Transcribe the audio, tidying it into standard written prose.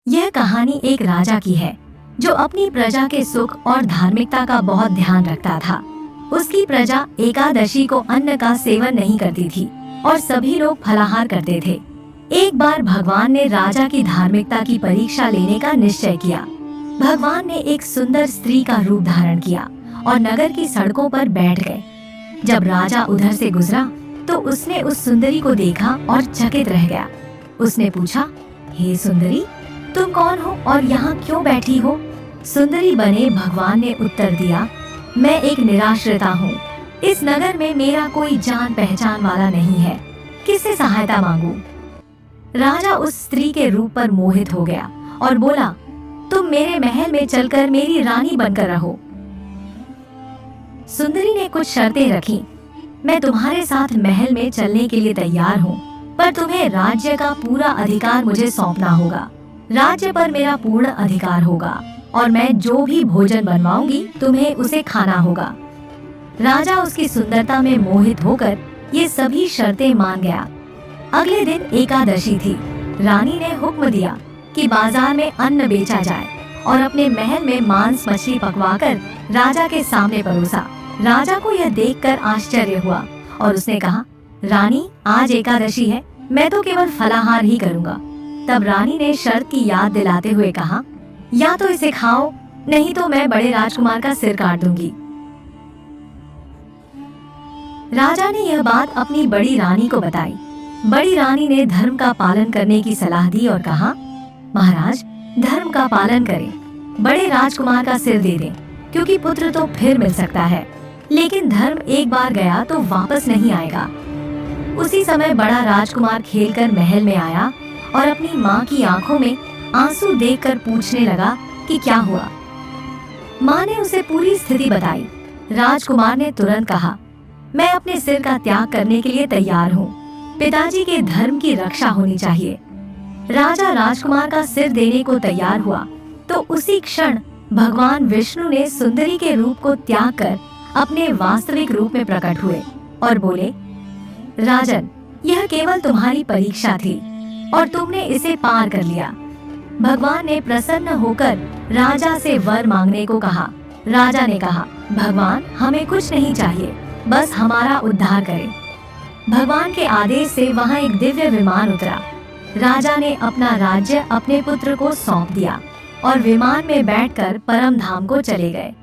यह कहानी एक राजा की है जो अपनी प्रजा के सुख और धार्मिकता का बहुत ध्यान रखता था। उसकी प्रजा एकादशी को अन्न का सेवन नहीं करती थी और सभी लोग फलाहार करते थे। एक बार भगवान ने राजा की धार्मिकता की परीक्षा लेने का निश्चय किया। भगवान ने एक सुंदर स्त्री का रूप धारण किया और नगर की सड़कों पर बैठ गए। जब राजा उधर से गुजरा तो उसने उस सुंदरी को देखा और चकित रह गया। उसने पूछा, हे सुंदरी, तुम कौन हो और यहाँ क्यों बैठी हो? सुंदरी बने भगवान ने उत्तर दिया, मैं एक निराश्रिता हूँ। इस नगर में मेरा कोई जान पहचान वाला नहीं है, किससे सहायता मांगू? राजा उस स्त्री के रूप पर मोहित हो गया और बोला, तुम मेरे महल में चलकर मेरी रानी बनकर रहो। सुंदरी ने कुछ शर्तें रखी। मैं तुम्हारे साथ महल में चलने के लिए तैयार हूँ, पर तुम्हें राज्य का पूरा अधिकार मुझे सौंपना होगा। राज्य पर मेरा पूर्ण अधिकार होगा और मैं जो भी भोजन बनवाऊंगी तुम्हें उसे खाना होगा। राजा उसकी सुंदरता में मोहित होकर ये सभी शर्तें मान गया। अगले दिन एकादशी थी। रानी ने हुक्म दिया कि बाजार में अन्न बेचा जाए और अपने महल में मांस मछली पकवाकर राजा के सामने परोसा। राजा को यह देखकर आश्चर्य हुआ और उसने कहा, रानी, आज एकादशी है, मैं तो केवल फलाहार ही करूंगा। तब रानी ने शर्त की याद दिलाते हुए कहा, या तो इसे खाओ, नहीं तो मैं बड़े राजकुमार का सिर काट दूंगी। राजा ने यह बात अपनी बड़ी रानी को बताई। बड़ी रानी ने धर्म का पालन करने की सलाह दी और कहा, महाराज, धर्म का पालन करें, बड़े राजकुमार का सिर दे दें, क्योंकि पुत्र तो फिर मिल सकता है, लेकिन धर्म एक बार गया तो वापस नहीं आएगा। उसी समय बड़ा राजकुमार खेलकर महल में आया और अपनी माँ की आंखों में आंसू देखकर पूछने लगा कि क्या हुआ। माँ ने उसे पूरी स्थिति बताई। राजकुमार ने तुरंत कहा, मैं अपने सिर का त्याग करने के लिए तैयार हूँ। पिताजी के धर्म की रक्षा होनी चाहिए। राजा राजकुमार का सिर देने को तैयार हुआ तो उसी क्षण भगवान विष्णु ने सुंदरी के रूप को त्याग कर अपने वास्तविक रूप में प्रकट हुए और बोले, राजन, यह केवल तुम्हारी परीक्षा थी और तुमने इसे पार कर लिया। भगवान ने प्रसन्न होकर राजा से वर मांगने को कहा। राजा ने कहा, भगवान, हमें कुछ नहीं चाहिए, बस हमारा उद्धार करें। भगवान के आदेश से वहां एक दिव्य विमान उतरा। राजा ने अपना राज्य अपने पुत्र को सौंप दिया और विमान में बैठकर परम धाम को चले गए।